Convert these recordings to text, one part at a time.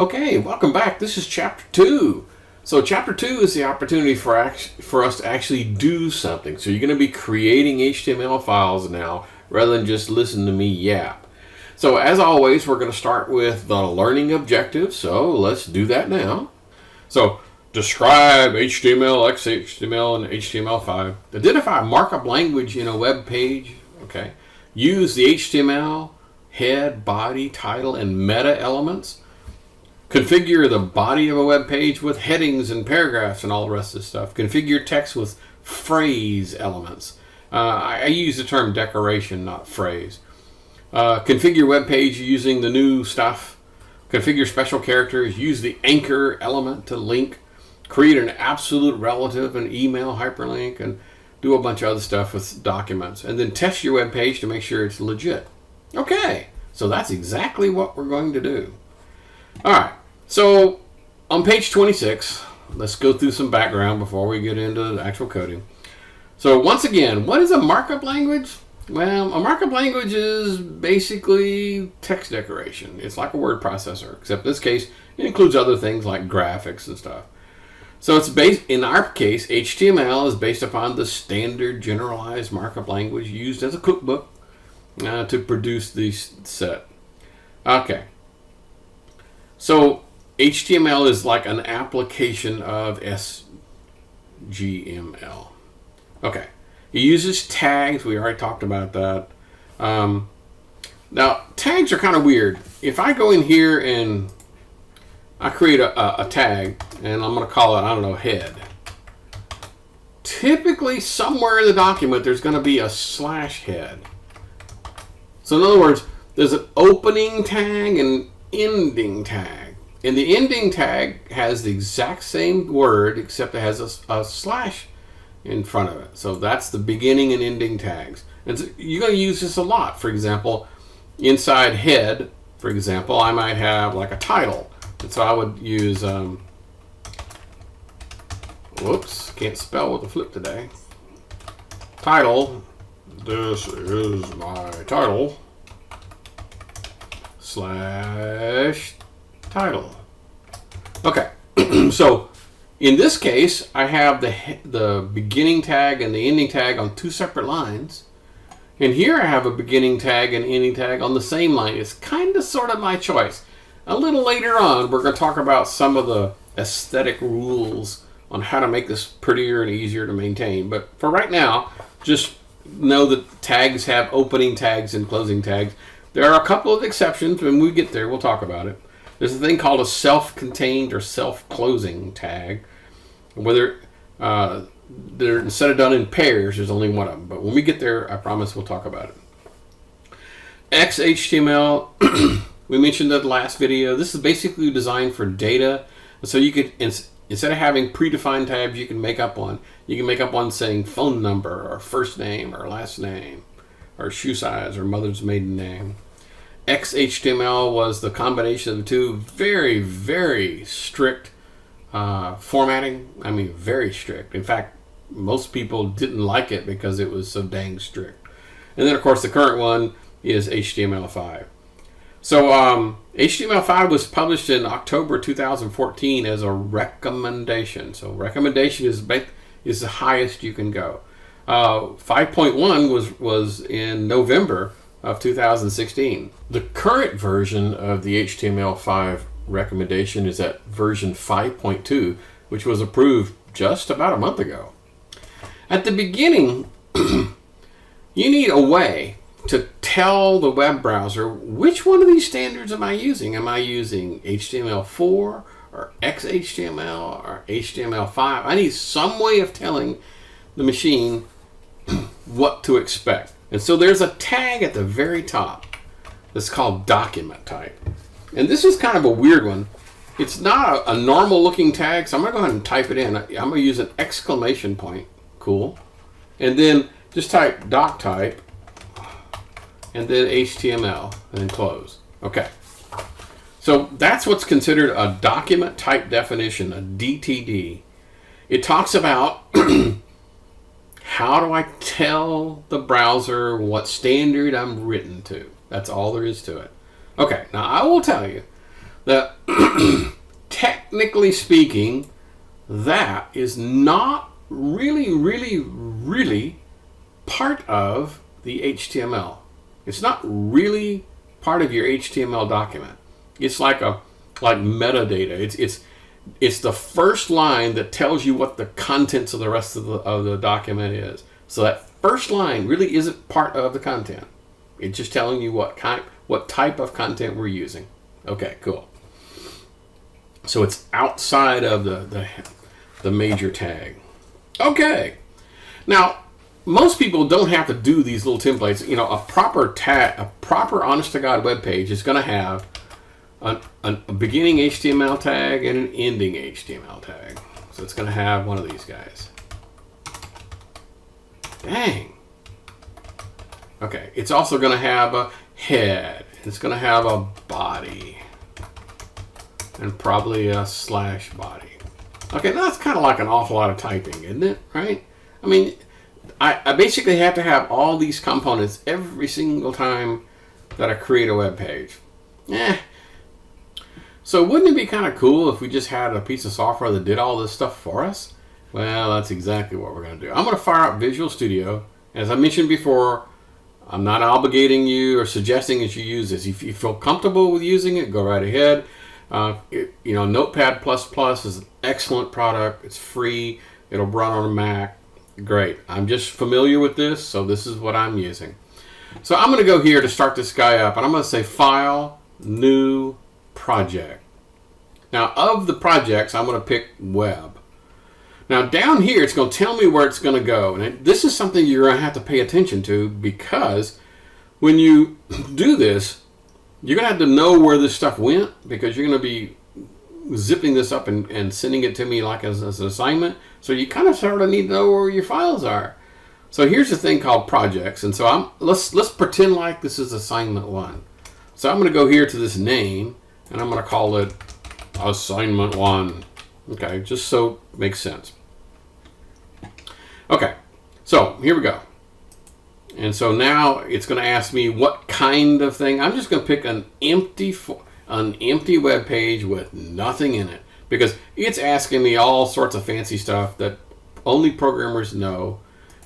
Okay, welcome back. This is Chapter 2. So Chapter 2 is the opportunity for us to actually do something. So you're going to be creating HTML files now rather than just listen to me yap. So as always, we're going to start with the learning objective. So let's do that now. So describe HTML, XHTML, and HTML5. Identify markup language in a web page. Okay. Use the HTML, head, body, title, and meta elements. Configure the body of a web page with headings and paragraphs and all the rest of this stuff. Configure text with phrase elements. I use the term decoration, not phrase. Configure web page using the new stuff. Configure special characters. Use the anchor element to link. Create an absolute relative and email hyperlink, and do a bunch of other stuff with documents. And then test your web page to make sure it's legit. Okay, so that's exactly what we're going to do. All right. So on page 26, let's go through some background before we get into the actual coding. So once again, what is a markup language? Well, a markup language is basically text decoration. It's like a word processor, except in this case, it includes other things like graphics and stuff. So it's based, in our case, HTML is based upon the standard generalized markup language used as a cookbook to produce this set. Okay. So HTML is like an application of SGML. Okay. It uses tags. We already talked about that. Now, tags are kind of weird. If I go in here and I create a tag, and I'm going to call it, I don't know, head. Typically, somewhere in the document, there's going to be a /head. So in other words, there's an opening tag and ending tag. And the ending tag has the exact same word, except it has a slash in front of it. So that's the beginning and ending tags. And so you're going to use this a lot. For example, inside head, for example, I might have like a title. And so I would use, whoops, can't spell with the flip today. Title, this is my title, /title. Okay, so in this case, I have the beginning tag and the ending tag on two separate lines. And here I have a beginning tag and ending tag on the same line. It's kind of sort of my choice. A little later on, we're going to talk about some of the aesthetic rules on how to make this prettier and easier to maintain. But for right now, just know that tags have opening tags and closing tags. There are a couple of exceptions. When we get there, we'll talk about it. There's a thing called a self-contained or self-closing tag. Whether they're instead of done in pairs, there's only one of them. But when we get there, I promise we'll talk about it. XHTML, we mentioned that last video. This is basically designed for data. So you could, instead of having predefined tabs, you can make up one. You can make up one saying phone number or first name or last name or shoe size or mother's maiden name. XHTML was the combination of the two. Very, very strict formatting. I mean, very strict. In fact, most people didn't like it because it was so dang strict. And then, of course, the current one is HTML5. So HTML5 was published in October 2014 as a recommendation. So recommendation is the highest you can go. 5.1 was in November of 2016. The current version of the HTML5 recommendation is at version 5.2, which was approved just about a month ago. At the beginning, you need a way to tell the web browser which one of these standards am I using. Am I using HTML4 or XHTML or HTML5? I need some way of telling the machine what to expect. And so there's a tag at the very top that's called document type. And this is kind of a weird one. It's not a normal looking tag, so I'm going to go ahead and type it in. I'm going to use an exclamation point. Cool. And then just type doc type and then HTML and then close. Okay. So that's what's considered a document type definition, a DTD. It talks about how do I tell the browser what standard I'm written to. That's all there is to it. Okay, now I will tell you, that technically speaking, that is not really part of the HTML. It's not really part of your HTML document. It's like metadata. It's the first line that tells you what the contents of the rest of the document is. So that first line really isn't part of the content. It's just telling you what type of content we're using. Okay, cool. So it's outside of the major tag. Okay. Now, most people don't have to do these little templates. You know, a proper honest-to-God web page is going to have a beginning HTML tag and an ending HTML tag. So it's going to have one of these guys. Dang. Okay, it's also going to have a head. It's going to have a body. And probably a slash body. Okay, that's kind of like an awful lot of typing, isn't it? Right? I mean, I basically have to have all these components every single time that I create a web page. So wouldn't it be kind of cool if we just had a piece of software that did all this stuff for us? Well, that's exactly what we're going to do. I'm going to fire up Visual Studio. As I mentioned before, I'm not obligating you or suggesting that you use this. If you feel comfortable with using it, go right ahead. You know, Notepad++ is an excellent product. It's free. It'll run on a Mac. Great. I'm just familiar with this, so this is what I'm using. So I'm going to go here to start this guy up, and I'm going to say File, New, Project. Now, of the projects, I'm going to pick Web. Now, down here, it's going to tell me where it's going to go. And this is something you're going to have to pay attention to, because when you do this, you're going to have to know where this stuff went, because you're going to be zipping this up and sending it to me like as an assignment. So you kind of sort of need to know where your files are. So here's the thing called projects. And so let's pretend like this is assignment 1. So I'm going to go here to this name, and I'm going to call it assignment 1. Okay, just so it makes sense. Okay, so here we go. And so now it's going to ask me what kind of thing. I'm just going to pick an empty web page with nothing in it, because it's asking me all sorts of fancy stuff that only programmers know.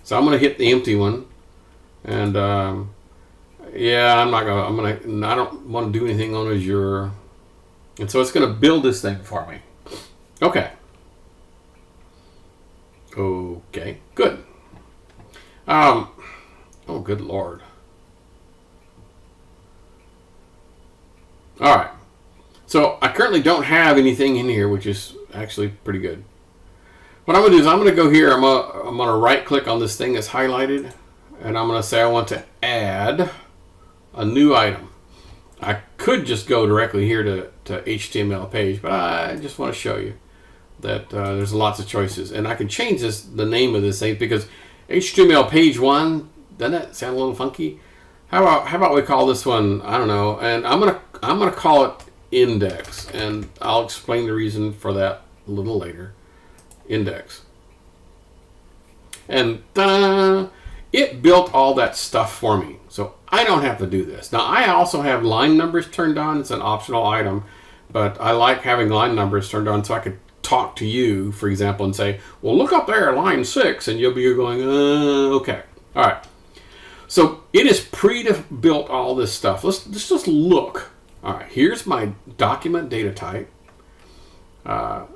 So I'm going to hit the empty one, and yeah, I don't want to do anything on Azure, and so it's going to build this thing for me. Okay, good. Oh, good Lord. All right. So I currently don't have anything in here, which is actually pretty good. What I'm going to do is I'm going to go here. I'm going to right click on this thing that's highlighted, and I'm going to say I want to add a new item. I could just go directly here to HTML page, but I just want to show you that there's lots of choices, and I can change the name of this thing, because HTML page 1, doesn't that sound a little funky? How about we call this one, I don't know, and I'm gonna call it index, and I'll explain the reason for that a little later. Index. And ta-da! It built all that stuff for me, so I don't have to do this. Now, I also have line numbers turned on. It's an optional item, but I like having line numbers turned on so I could talk to you, for example, and say, well, look up there, line 6, and you'll be going, okay. All right. So it is pre-built all this stuff. Let's just look. All right, here's my document data type.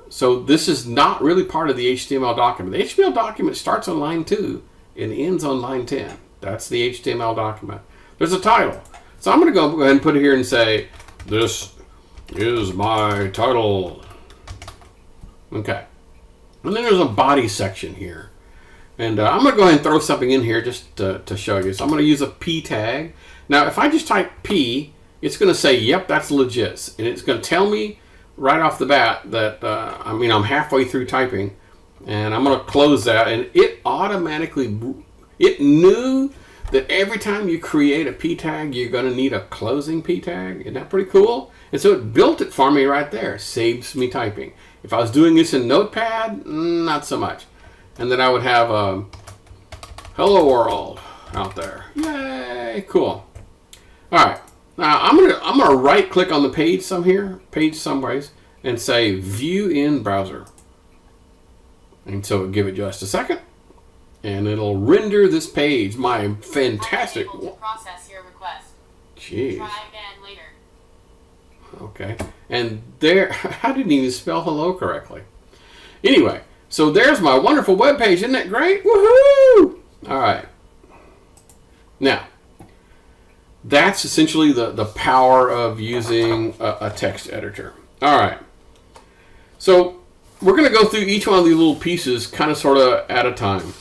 So this is not really part of the HTML document. The HTML document starts on line 2 and ends on line 10. That's the HTML document. There's a title. So I'm going to go ahead and put it here and say, this is my title. Okay. And then there's a body section here. And I'm going to go ahead and throw something in here just to show you. So I'm going to use a P tag. Now, if I just type P, it's going to say, yep, that's legit. And it's going to tell me right off the bat that, I'm halfway through typing. And I'm going to close that. And it automatically, it knew that every time you create a P tag, you're going to need a closing P tag. Isn't that pretty cool? And so it built it for me right there. Saves me typing. If I was doing this in Notepad, not so much. And then I would have a hello world out there. Yay, cool. All right, Now I'm gonna right click on the page somewheres, and say View in Browser. And so give it just a second, and it'll render this page. My fantastic. I'm unable to process your request. Jeez. Try again later. Okay. And there, I didn't even spell hello correctly. Anyway, so there's my wonderful web page. Isn't that great? Woohoo! All right. Now, that's essentially the power of using a text editor. All right. So we're going to go through each one of these little pieces kind of sort of at a time.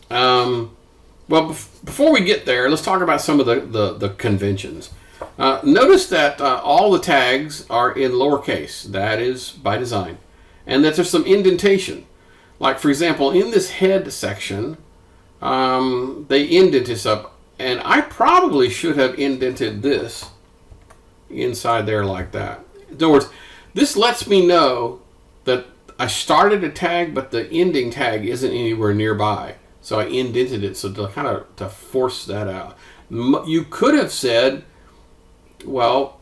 Well, before we get there, let's talk about some of the conventions. Notice that all the tags are in lowercase. That is by design. And that there's some indentation. Like, for example, in this head section, they indent this up. And I probably should have indented this inside there like that. In other words, this lets me know that I started a tag, but the ending tag isn't anywhere nearby. So I indented it so to force that out. You could have said, well,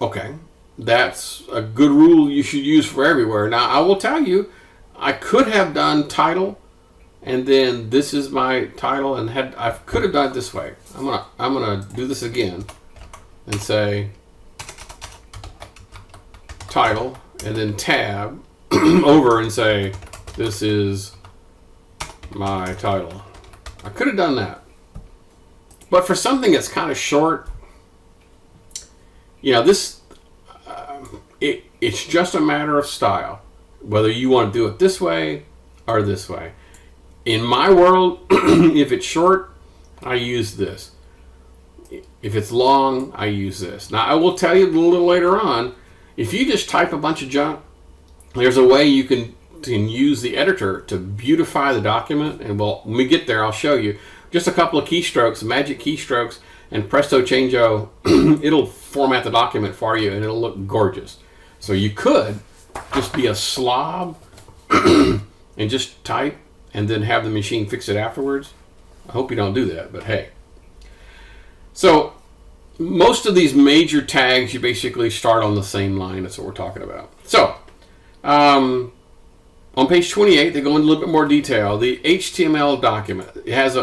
okay, that's a good rule you should use for everywhere. Now, I will tell you, I could have done title, and then this is my title, and I could have done it this way. I'm gonna do this again and say title, and then tab over and say this is my title. I could have done that, but for something that's kind of short, this it's just a matter of style, whether you want to do it this way or this way. In my world, if it's short, I use this. If it's long, I use this. Now, I will tell you a little later on, if you just type a bunch of junk, there's a way you can use the editor to beautify the document. And when we get there, I'll show you. Just a couple of keystrokes, magic keystrokes, and presto changeo, it'll format the document for you, and it'll look gorgeous. So you could just be a slob and just type and then have the machine fix it afterwards. I hope you don't do that, but hey. So most of these major tags, you basically start on the same line. That's what we're talking about. So on page 28, they go into a little bit more detail. The HTML document, it has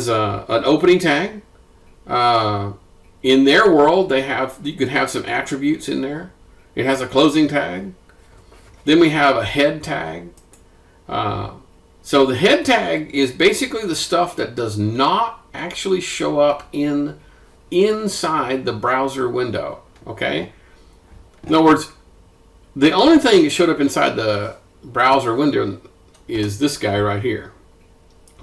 an opening tag. In their world, you can have some attributes in there. It has a closing tag. Then we have a head tag. So the head tag is basically the stuff that does not actually show up inside the browser window. Okay? In other words, the only thing that showed up inside the browser window is this guy right here,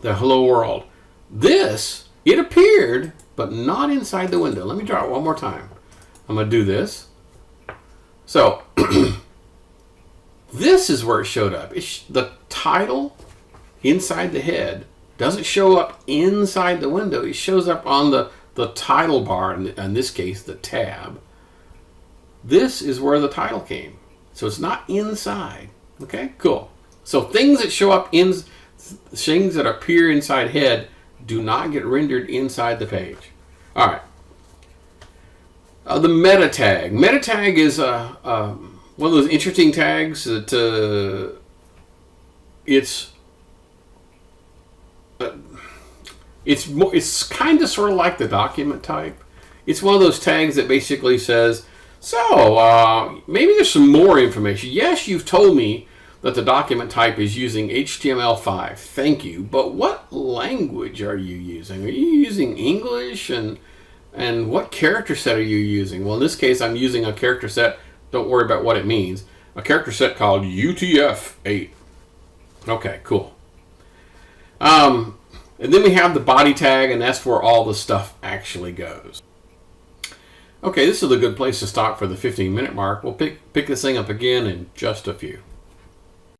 the hello world. This, it appeared, but not inside the window. Let me draw it one more time. I'm going to do this. So, this is where it showed up. The title inside the head doesn't show up inside the window. It shows up on the title bar, in this case, the tab. This is where the title came. So it's not inside. Okay, cool. So things that show up things that appear inside head do not get rendered inside the page. All right. The meta tag. Meta tag is one of those interesting tags that it's kind of sort of like the document type. It's one of those tags that basically says, so maybe there's some more information. Yes, you've told me that the document type is using HTML5. Thank you. But what language are you using? Are you using English? And what character set are you using? Well, in this case, I'm using a character set. Don't worry about what it means. A character set called UTF-8. Okay, cool. And then we have the body tag, and that's where all the stuff actually goes. Okay, this is a good place to stop for the 15-minute mark. We'll pick this thing up again in just a few.